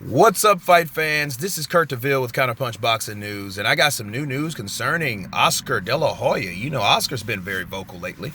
What's up, fight fans? This is Kurt DeVille with Counterpunch Boxing News, and I got some new news concerning Oscar De La Hoya. You know, Oscar's been very vocal lately,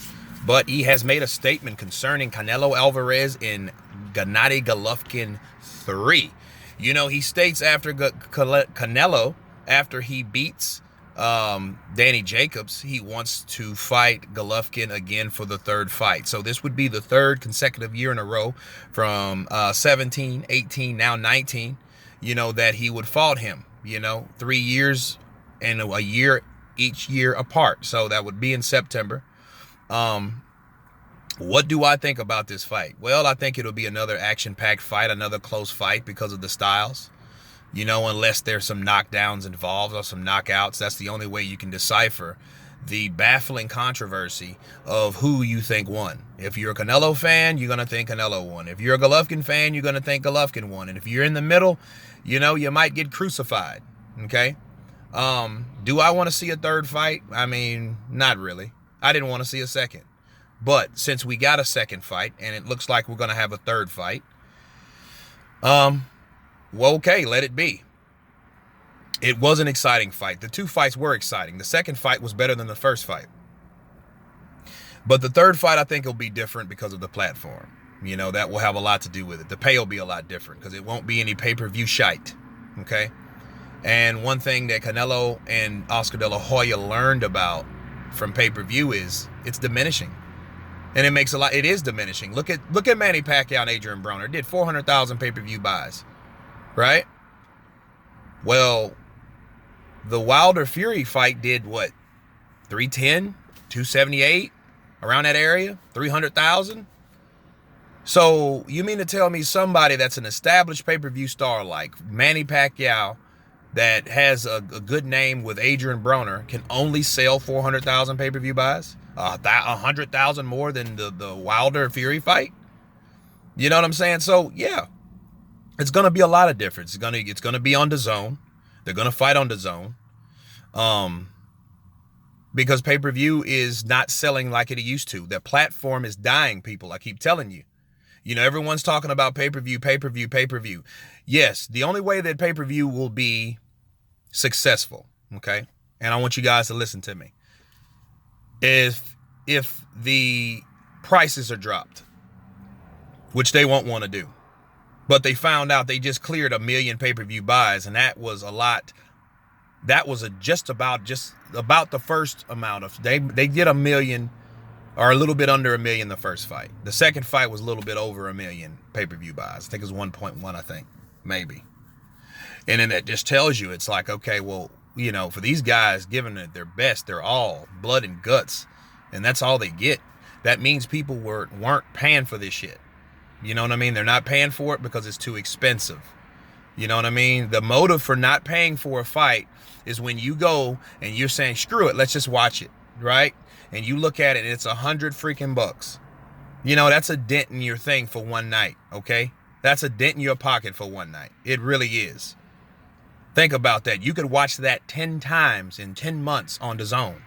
but he has made a statement concerning Canelo Alvarez in Gennady Golovkin 3. You know, he states after Canelo, after he beats Danny Jacobs, he wants to fight Golovkin again for the third fight. So this would be the third consecutive year in a row from 17, 18, now 19, you know, that he would fought him, 3 years and a year each year apart. So that would be in September. What do I think about this fight? Well, I think it'll be another action-packed fight, another close fight because of the styles. Unless there's some knockdowns involved or some knockouts. That's the only way you can decipher the baffling controversy of who you think won. If you're a Canelo fan, you're going to think Canelo won. If you're a Golovkin fan, you're going to think Golovkin won. And if you're in the middle, you might get crucified, okay? Do I want to see a third fight? I mean, not really. I didn't want to see a second. But since we got a second fight, and it looks like we're going to have a third fight, well, okay, let it be. It was an exciting fight. The two fights were exciting. The second fight was better than the first fight. But the third fight, I think, will be different because of the platform. That will have a lot to do with it. The pay will be a lot different because it won't be any pay-per-view shite, okay? And one thing that Canelo and Oscar De La Hoya learned about from pay-per-view is it's diminishing. And it is diminishing. Look at Manny Pacquiao and Adrian Broner. It did 400,000 pay-per-view buys. Right? Well, the Wilder Fury fight did what? 310, 278, around that area, 300,000. So you mean to tell me somebody that's an established pay-per-view star like Manny Pacquiao that has a good name with Adrian Broner can only sell 400,000 pay-per-view buys? 100,000 more than the Wilder Fury fight? You know what I'm saying? So, yeah. It's going to be a lot of difference. It's going to be on DAZN. They're going to fight on DAZN. Because pay-per-view is not selling like it used to. The platform is dying, people. I keep telling you. Everyone's talking about pay-per-view, pay-per-view, pay-per-view. Yes, the only way that pay-per-view will be successful, okay? And I want you guys to listen to me. If the prices are dropped, which they won't want to do. But they found out they just cleared 1 million pay-per-view buys, and that was a lot. That was just about the first amount of they did 1 million or a little bit under 1 million the first fight. The second fight was a little bit over 1 million pay-per-view buys. I think it was 1.1, I think, maybe. And then that just tells you it's like, okay, well, for these guys giving it their best, they're all blood and guts, and that's all they get. That means people weren't paying for this shit. You know what I mean? They're not paying for it because it's too expensive. You know what I mean? The motive for not paying for a fight is when you go and you're saying, screw it, let's just watch it, right? And you look at it and it's $100 freaking bucks. That's a dent in your thing for one night, okay? That's a dent in your pocket for one night. It really is. Think about that. You could watch that 10 times in 10 months on DAZN.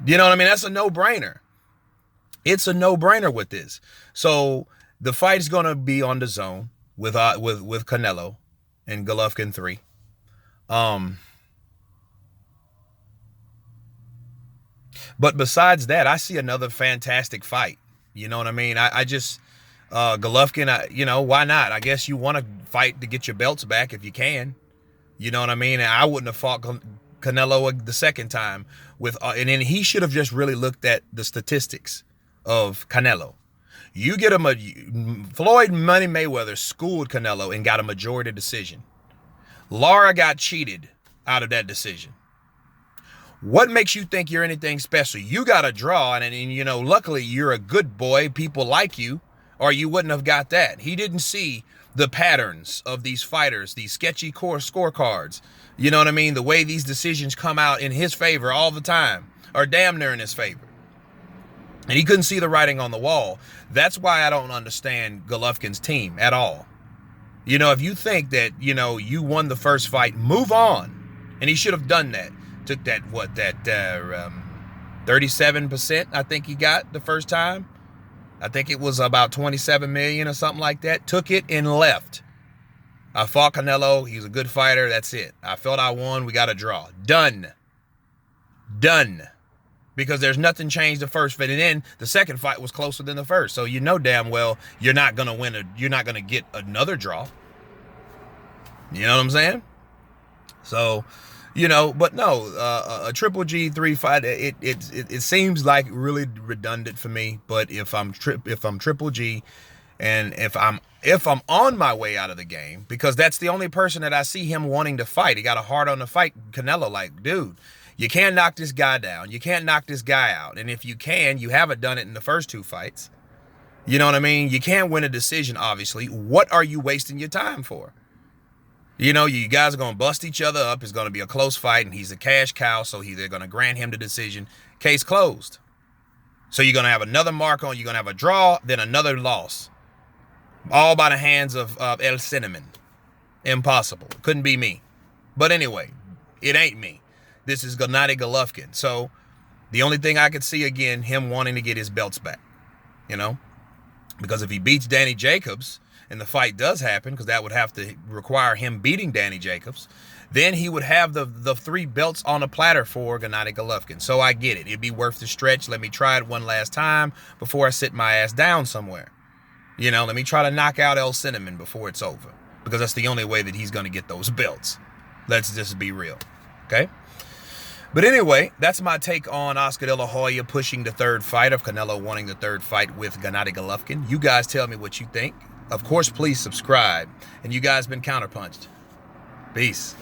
You know what I mean? That's a no-brainer. It's a no-brainer with this. So the fight is going to be on DAZN with Canelo and Golovkin 3. But besides that, I see another fantastic fight. You know what I mean? I just Golovkin. Why not? I guess you want to fight to get your belts back if you can. You know what I mean? And I wouldn't have fought Canelo the second time and then he should have just really looked at the statistics of Canelo. You get Floyd Money Mayweather schooled Canelo and got a majority decision. Lara got cheated out of that decision. What makes you think you're anything special? You got a draw, and luckily you're a good boy. People like you, or you wouldn't have got that. He didn't see the patterns of these fighters, these sketchy core scorecards. You know what I mean? The way these decisions come out in his favor all the time, or damn near in his favor. And he couldn't see the writing on the wall. That's why I don't understand Golovkin's team at all. If you think that, you won the first fight, move on. And he should have done that. Took that 37%, I think he got the first time. I think it was about 27 million or something like that. Took it and left. I fought Canelo. He's a good fighter. That's it. I felt I won. We got a draw. Done. Done. Because there's nothing changed the first fight. And then the second fight was closer than the first. So you know damn well you're not going to win. You're not going to get another draw. You know what I'm saying? So, you know, but no, a Triple G 3 fight, it seems like really redundant for me. But if I'm Triple G, and if I'm on my way out of the game, because that's the only person that I see him wanting to fight. He got a heart on the fight. Canelo, like, dude, you can't knock this guy down. You can't knock this guy out. And if you can, you haven't done it in the first 2 fights. You know what I mean? You can't win a decision, obviously. What are you wasting your time for? You know, you guys are going to bust each other up. It's going to be a close fight, and he's a cash cow, so they're going to grant him the decision. Case closed. So you're going to have another mark on. You're going to have a draw, then another loss. All by the hands of El Cinnamon. Impossible. Couldn't be me. But anyway, it ain't me. This is Gennady Golovkin. So the only thing I could see, again, him wanting to get his belts back. You know? Because if he beats Danny Jacobs, and the fight does happen, because that would have to require him beating Danny Jacobs, then he would have the 3 belts on a platter for Gennady Golovkin. So I get it. It'd be worth the stretch. Let me try it one last time before I sit my ass down somewhere. You know, let me try to knock out El Cinnamon before it's over, because that's the only way that he's going to get those belts. Let's just be real. Okay? But anyway, that's my take on Oscar De La Hoya pushing the 3rd fight, of Canelo wanting the 3rd fight with Gennady Golovkin. You guys tell me what you think. Of course, please subscribe. And you guys been counterpunched. Peace.